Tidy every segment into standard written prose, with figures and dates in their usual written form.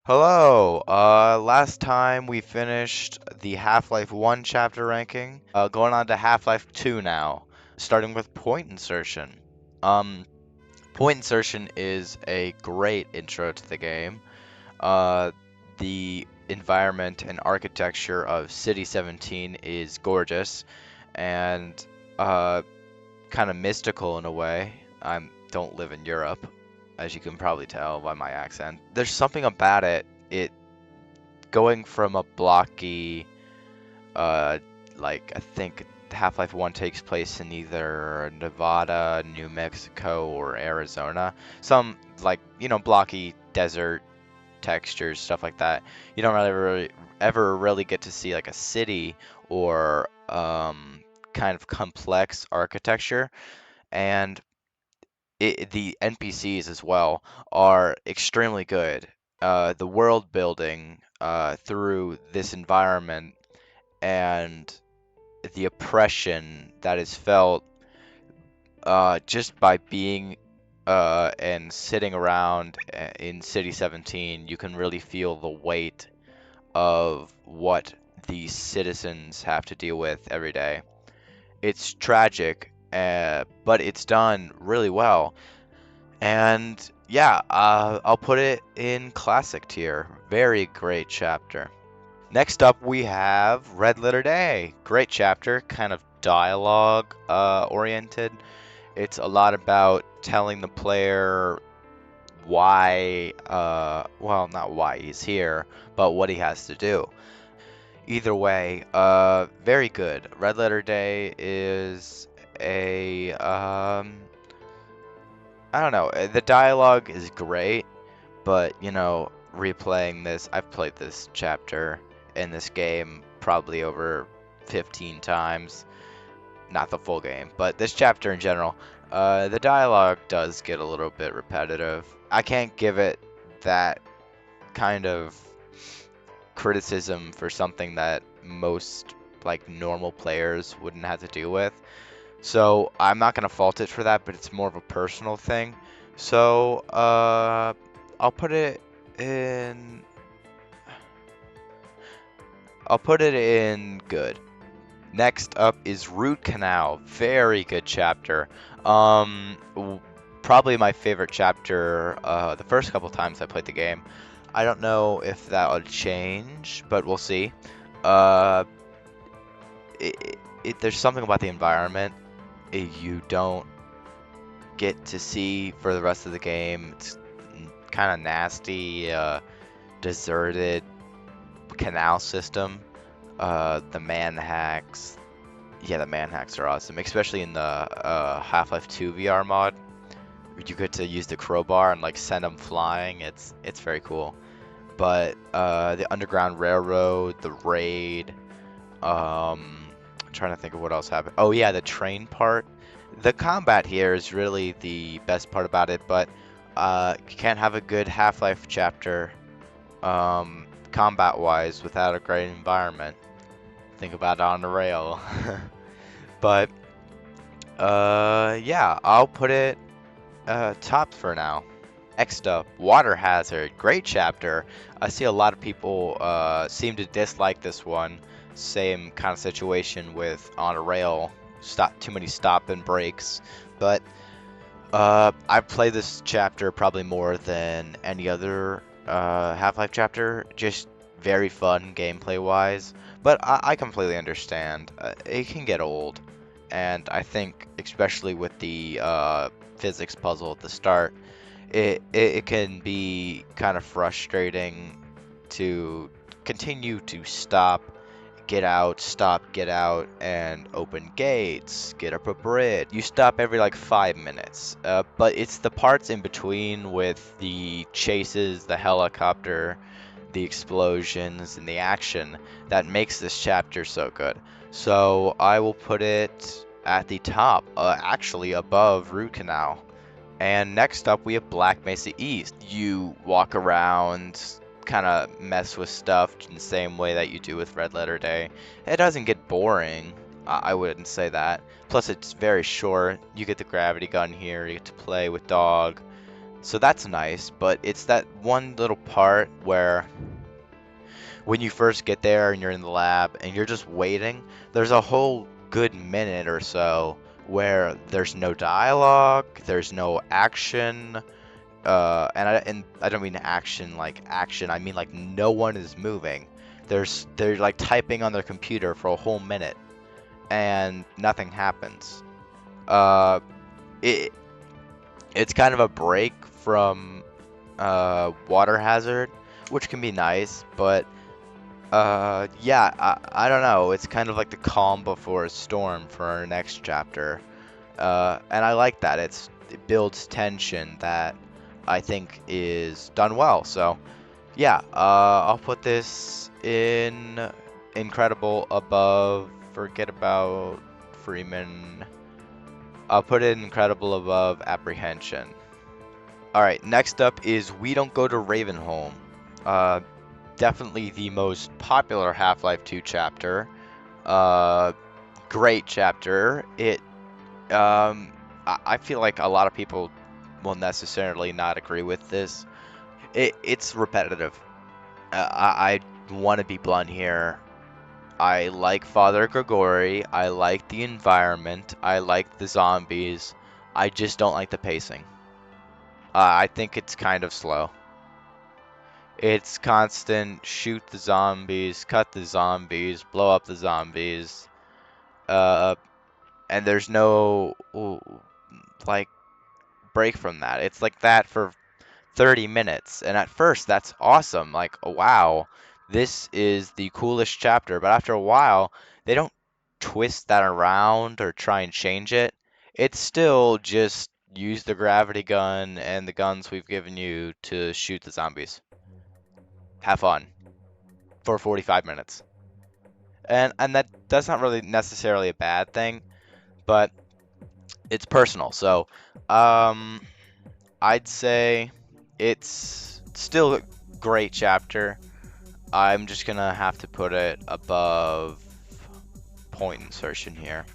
Hello. Last time we finished the Half-Life 1 chapter ranking. Going on to Half-Life 2 now, starting with point insertion. Um, Point insertion is a great intro to the game. Uh, the environment and architecture of City 17 is gorgeous and uh, kind of mystical in a way. I don't live in Europe, as you can probably tell by my accent. There's something about it going from a blocky, uh, like I think Half-Life 1 takes place in either Nevada, New Mexico, or Arizona. Some like, blocky desert textures, stuff like that. You don't ever really get to see like a city or kind of complex architecture. And the NPCs as well are extremely good. The world building through this environment and the oppression that is felt just by being and sitting around in City 17, you can really feel the weight of what these citizens have to deal with every day. It's tragic, but it's done really well. And yeah, I'll put it in classic tier. Very great chapter. Next up, we have Red Letter Day. Great chapter, kind of dialogue oriented. It's a lot about telling the player why, well, not why he's here, but what he has to do. Either way, very good. Red Letter Day is a, I don't know, the dialogue is great. But, replaying this, I've played this chapter in this game probably over 15 times. Not the full game, but this chapter in general. The dialogue does get a little bit repetitive. I can't give it that kind of criticism for something that most, like, normal players wouldn't have to deal with. So I'm not gonna fault it for that, but it's more of a personal thing. So I'll put it in. I'll put it in good. Next up is Root Canal. Very good chapter. Probably my favorite chapter. The first couple times I played the game. I don't know if that will change, but we'll see. Uh, there's something about the environment you don't get to see for the rest of the game. It's kind of nasty, deserted canal system. The man hacks. Yeah, the man hacks are awesome, especially in the Half-Life 2 VR mod. You get to use the crowbar and like send them flying. It's very cool. But the Underground Railroad, the raid. I'm trying to think of what else happened. Oh yeah, the train part. The combat here is really the best part about it, but you can't have a good Half-Life chapter combat-wise without a great environment. Think about it on the rail. But yeah, I'll put it top for now. Next up, Water Hazard. Great chapter. I see a lot of people seem to dislike this one. Same kind of situation with On a Rail. Too many stop and breaks. But I've played this chapter probably more than any other Half-Life chapter. Just very fun gameplay-wise. But I completely understand. It can get old. And I think, especially with the physics puzzle at the start, it can be kind of frustrating to continue to stop, get out, and open gates, get up a bridge. You stop every like 5 minutes, but it's the parts in between with the chases, the helicopter, the explosions, and the action that makes this chapter so good. So I will put it at the top, actually above Root Canal. And next up, we have Black Mesa East. You walk around, kind of mess with stuff in the same way that you do with Red Letter Day. It doesn't get boring. I wouldn't say that. Plus, it's very short. You get the gravity gun here. You get to play with Dog. So that's nice, but it's that one little part where when you first get there and you're in the lab and you're just waiting, there's a whole good minute or so where there's no dialogue, there's no action, and I don't mean action like action, I mean like no one is moving. They're like typing on their computer for a whole minute and nothing happens. Uh, it it's kind of a break from Water Hazard, which can be nice, but yeah, I don't know. It's kind of like the calm before a storm for our next chapter. And I like that. It builds tension that I think is done well. So, yeah, I'll put this in incredible above, forget about Freeman. I'll put it incredible above apprehension. Alright, next up is We Don't Go to Ravenholm. Uh, Definitely the most popular Half-Life 2 chapter. Great chapter. I feel like a lot of people will necessarily not agree with this. It's repetitive. I want to be blunt here. I like Father Grigori. I like the environment. I like the zombies. I just don't like the pacing. I think it's kind of slow. It's constant shoot the zombies, cut the zombies, blow up the zombies, uh, and there's no like break from that. It's like that for 30 minutes, and at first that's awesome. Like, oh, wow, this is the coolest chapter. But after a while, they don't twist that around or try and change it. It's still just use the gravity gun and the guns we've given you to shoot the zombies. Have fun for 45 minutes. And that's not really necessarily a bad thing, but it's personal. So, um, I'd say it's still a great chapter. I'm just gonna have to put it above point insertion here.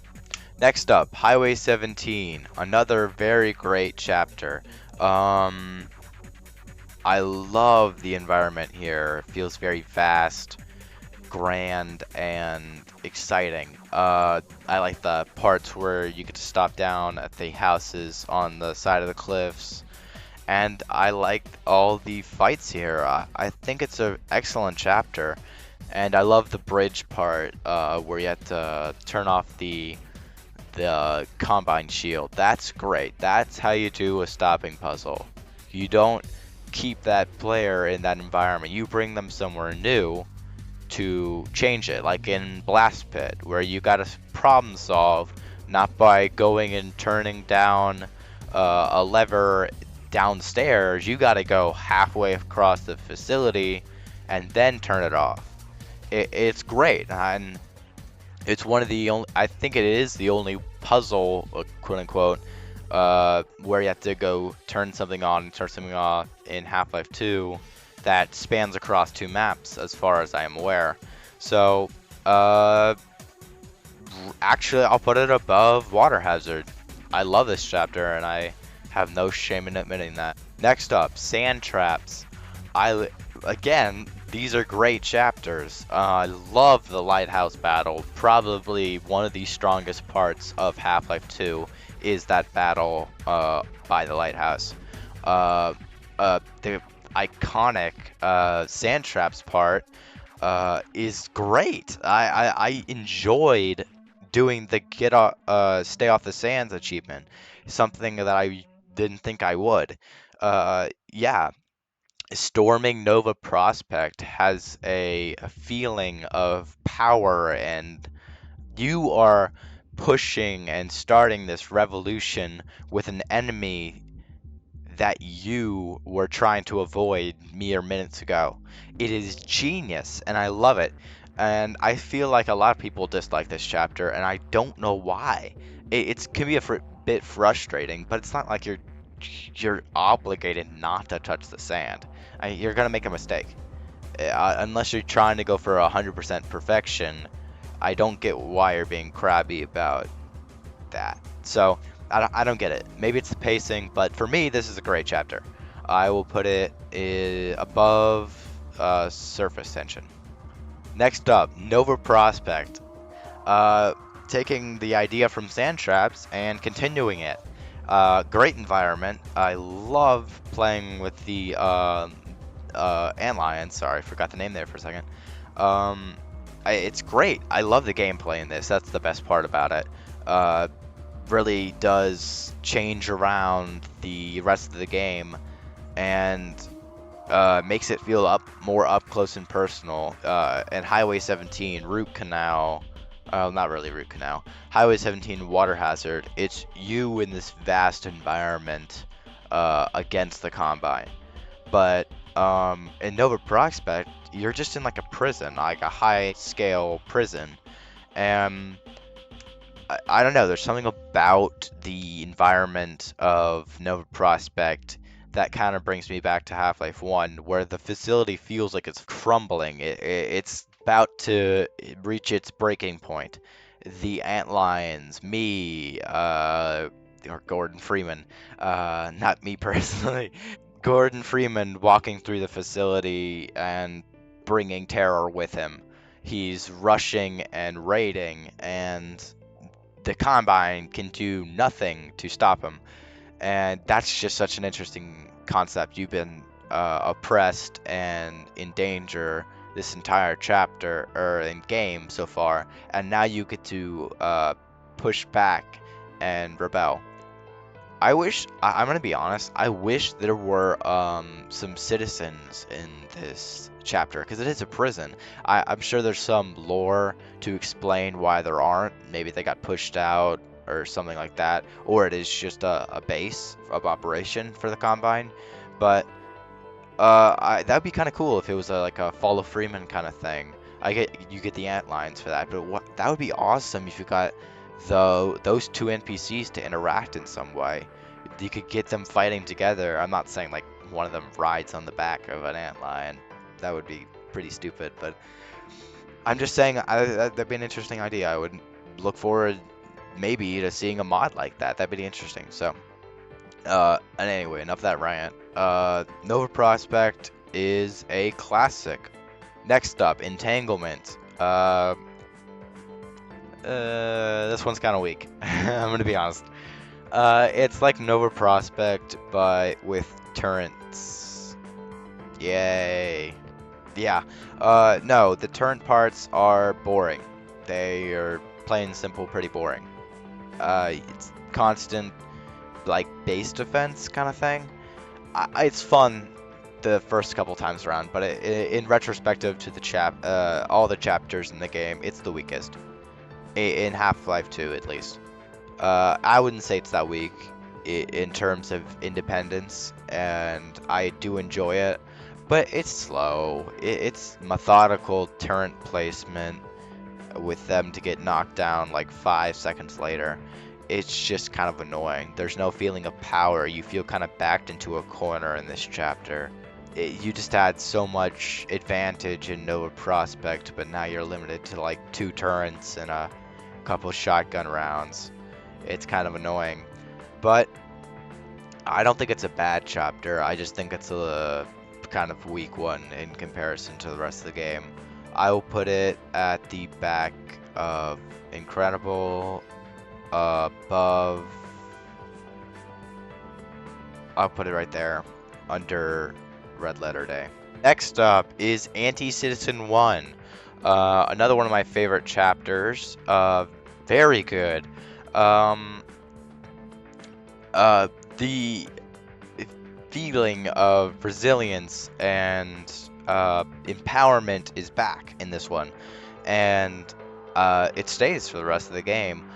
Next up, Highway 17, another very great chapter. I love the environment here. It feels very vast, grand, and exciting. I like the parts where you get to stop down at the houses on the side of the cliffs, and I like all the fights here. I think it's an excellent chapter, and I love the bridge part where you have to turn off the combine shield. That's great. That's how you do a stopping puzzle. You don't keep that player in that environment. You bring them somewhere new to change it, like in Blast Pit, where you gotta problem solve not by going and turning down a lever downstairs. You gotta go halfway across the facility and then turn it off. It's great, and it's one of the only, I think it is the only puzzle, quote unquote, where you have to go turn something on and turn something off in Half-Life 2 that spans across 2 maps, as far as I am aware. So, actually, I'll put it above Water Hazard. I love this chapter, and I have no shame in admitting that. Next up, Sand Traps. Again, these are great chapters. I love the Lighthouse battle. Probably one of the strongest parts of Half-Life 2 is that battle by the lighthouse. The iconic Sand Traps part is great. I enjoyed doing the stay off the sands achievement, something that I didn't think I would. Yeah, storming Nova Prospect has a feeling of power, and you are pushing and starting this revolution with an enemy that you were trying to avoid mere minutes ago. It is genius, and I love it. And I feel like a lot of people dislike this chapter, and I don't know why. It can be a bit frustrating, but it's not like you're obligated not to touch the sand. You're gonna make a mistake. Unless you're trying to go for 100% perfection, I don't get why you're being crabby about that. So I don't get it. Maybe it's the pacing, but for me, this is a great chapter. I will put it above surface tension. Next up, Nova Prospect. Uh, Taking the idea from Sand Traps and continuing it. Great environment. I love playing with the Antlion. Sorry, forgot the name there for a second. It's great. I love the gameplay in this. That's the best part about it. Really does change around the rest of the game and makes it feel more up close and personal. And Highway 17, Root Canal, not really Root Canal, Highway 17 Water Hazard. It's you in this vast environment against the Combine. But in Nova Prospect, you're just in like a prison, like a high-scale prison, and I don't know. There's something about the environment of Nova Prospect that kind of brings me back to Half-Life 1, where the facility feels like it's crumbling. It's about to reach its breaking point. The Antlions, me, or Gordon Freeman, not me personally. Gordon Freeman walking through the facility and bringing terror with him. He's rushing and raiding, and the Combine can do nothing to stop him. And that's just such an interesting concept. You've been oppressed and in danger this entire chapter or in game so far, and now you get to push back and rebel. I'm gonna be honest, I wish there were some citizens in this chapter, because it is a prison. I'm sure there's some lore to explain why there aren't. Maybe they got pushed out or something like that, or it is just a base of operation for the Combine. But that'd be kind of cool if it was like a Follow Freeman kind of thing. You get the Antlines for that, but that would be awesome if you got those two NPCs to interact in some way. You could get them fighting together. I'm not saying like one of them rides on the back of an antlion. That would be pretty stupid, but I'm just saying that'd be an interesting idea. I would look forward maybe to seeing a mod like that. That'd be interesting. So, and anyway, enough of that rant. Nova Prospect is a classic. Next up, Entanglement. This one's kind of weak. I'm gonna be honest. It's like Nova Prospect, but with turrets. Yay. Yeah. No, the turret parts are boring. They are plain and simple, pretty boring. It's constant, like, base defense kind of thing. It's fun the first couple times around, but in retrospective to the all the chapters in the game, it's the weakest. In Half-Life 2, at least. I wouldn't say it's that weak in terms of independence, and I do enjoy it, but it's slow. It's methodical turret placement with them to get knocked down like 5 seconds later. It's just kind of annoying. There's no feeling of power. You feel kind of backed into a corner in this chapter. You just had so much advantage in Nova Prospect, but now you're limited to like 2 turrets and a couple shotgun rounds. It's kind of annoying, but I don't think it's a bad chapter. I just think it's a kind of weak one in comparison to the rest of the game. I will put it at the back of Incredible, above. I'll put it right there under Red Letter Day. Next up is Anti-Citizen 1. Another one of my favorite chapters. Very good. The feeling of resilience and empowerment is back in this one, and it stays for the rest of the game.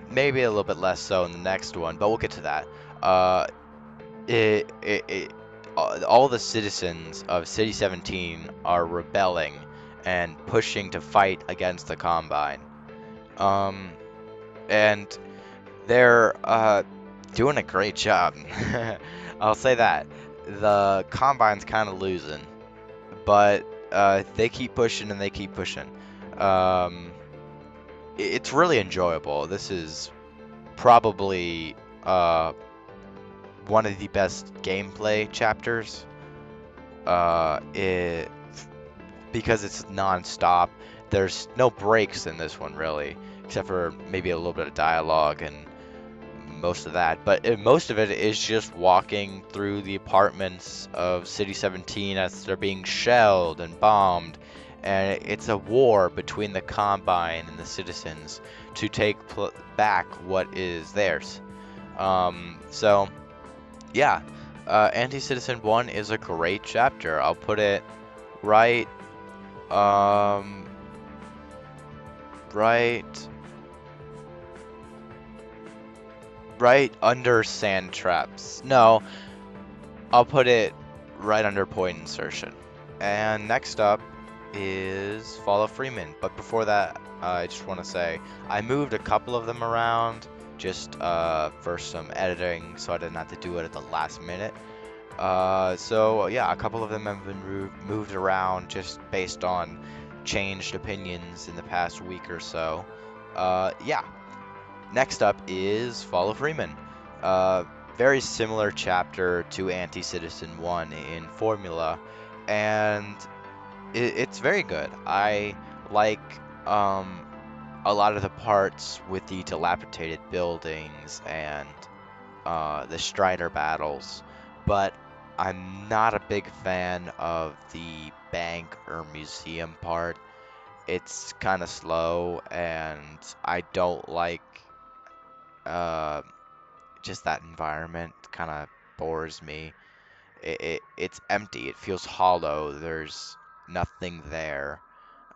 Maybe a little bit less so in the next one, but we'll get to that. All the citizens of City 17 are rebelling and pushing to fight against the Combine. And they're doing a great job. I'll say that. The Combine's kind of losing, but they keep pushing and they keep pushing. It's really enjoyable. This is probably one of the best gameplay chapters. It because it's non-stop. There's no breaks in this one really, except for maybe a little bit of dialogue and most of that. But most of it is just walking through the apartments of City 17 as they're being shelled and bombed. And it's a war between the Combine and the citizens to take back what is theirs. So, yeah, Anti-Citizen 1 is a great chapter. I'll put it right, um, right, right under Sand Traps. No, I'll put it right under Point Insertion. And next up is Fall of Freeman. But before that, I just want to say I moved a couple of them around just for some editing, so I didn't have to do it at the last minute. So yeah, a couple of them have been moved around just based on changed opinions in the past week or so. Yeah. Next up is Fall of Freeman. Uh, Very similar chapter to Anti-Citizen 1 in formula, and it's very good. I like um, a lot of the parts with the dilapidated buildings and the Strider battles, but I'm not a big fan of the bank or museum part. It's kind of slow, and I don't like uh, just that environment. Kind of bores me. It's empty. It feels hollow. There's nothing there.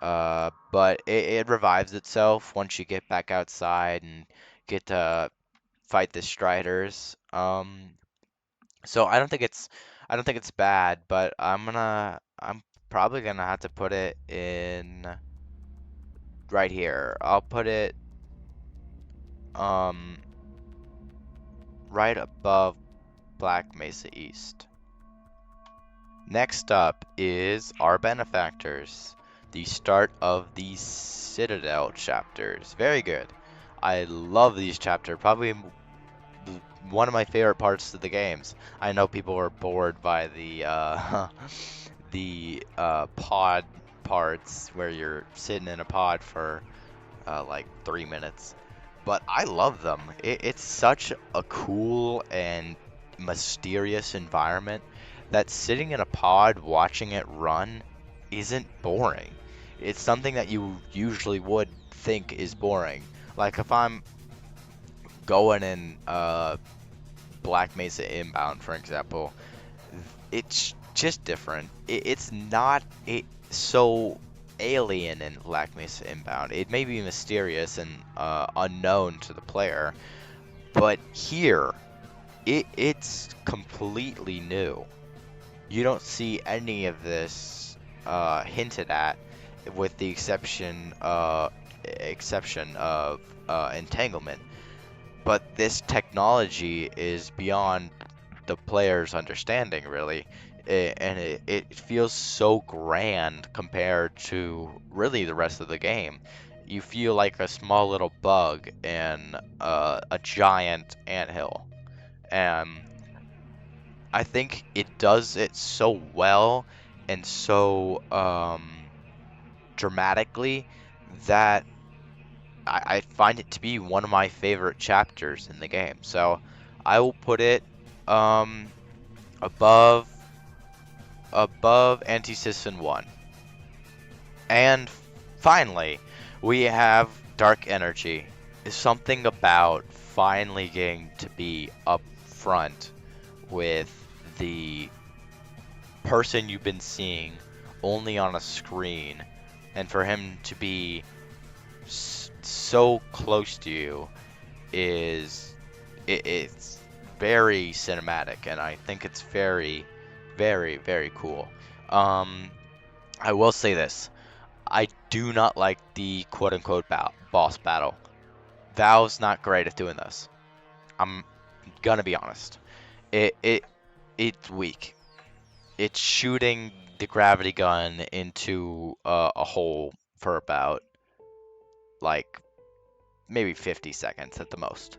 But it revives itself once you get back outside and get to fight the Striders. So I don't think it's bad, but I'm probably gonna have to put it in right here. I'll put it um right above Black Mesa East. Next up is our benefactors, the start of the Citadel chapters. Very good. I love these chapters. Probably one of my favorite parts of the games. I know people are bored by the the pod parts where you're sitting in a pod for like 3 minutes, but I love them. It's such a cool and mysterious environment that sitting in a pod watching it run isn't boring. It's something that you usually would think is boring. Like if I'm going in Black Mesa Inbound, for example, it's just different. It's not so alien in Black Mesa Inbound. It may be mysterious and unknown to the player, but here it's completely new. You don't see any of this hinted at, with the exception of entanglement. But this technology is beyond the player's understanding, really. And it feels so grand compared to really the rest of the game. You feel like a small little bug in a giant anthill. And I think it does it so well and so dramatically that I find it to be one of my favorite chapters in the game. So I will put it um, above Anti-Citizen 1. And finally, we have Dark Energy. Is something about finally getting to be up front with the person you've been seeing only on a screen, and for him to be so close to you it's very cinematic, and I think it's very, very, very cool. Um, I will say this: I do not like the quote-unquote boss battle. Valve's not great at doing this. I'm gonna be honest. It it's weak. It's shooting the gravity gun into a hole for about like maybe 50 seconds at the most.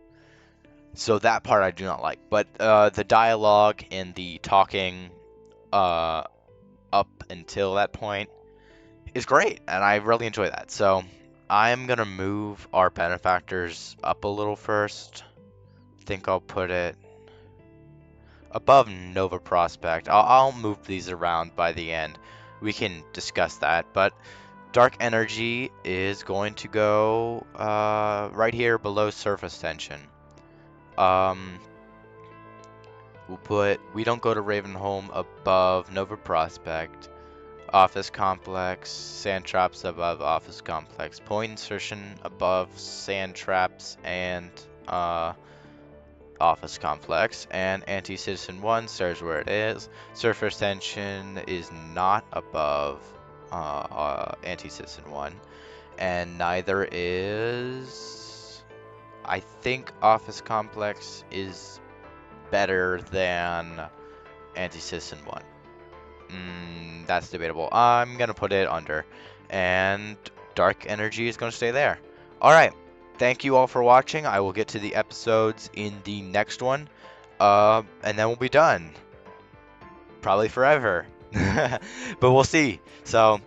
So that part I do not like. But the dialogue and the talking up until that point is great, and I really enjoy that. So I'm gonna move our benefactors up a little first. Think I'll put it above Nova Prospect. I'll move these around by the end. We can discuss that, but Dark Energy is going to go right here below Surface Tension. We don't go to Ravenholm above Nova Prospect. Office Complex, Sand Traps above Office Complex. Point Insertion above Sand Traps and Office Complex. And Anti-Citizen 1 stays where it is. Surface Tension is not above Anti-Citizen 1. And neither is... I think Office Complex is better than Anti-Citizen 1. That's debatable. I'm gonna put it under. And Dark Energy is gonna stay there. Alright. Thank you all for watching. I will get to the episodes in the next one. And then we'll be done. Probably forever. But we'll see. So,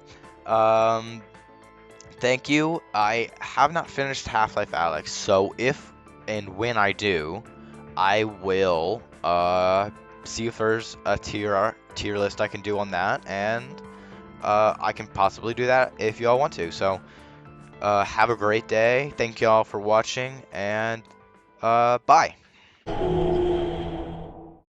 thank you. I have not finished Half-Life Alyx, so if and when I do, I will see if there's a tier list I can do on that, and I can possibly do that if y'all want to. So have a great day. Thank y'all for watching, and bye.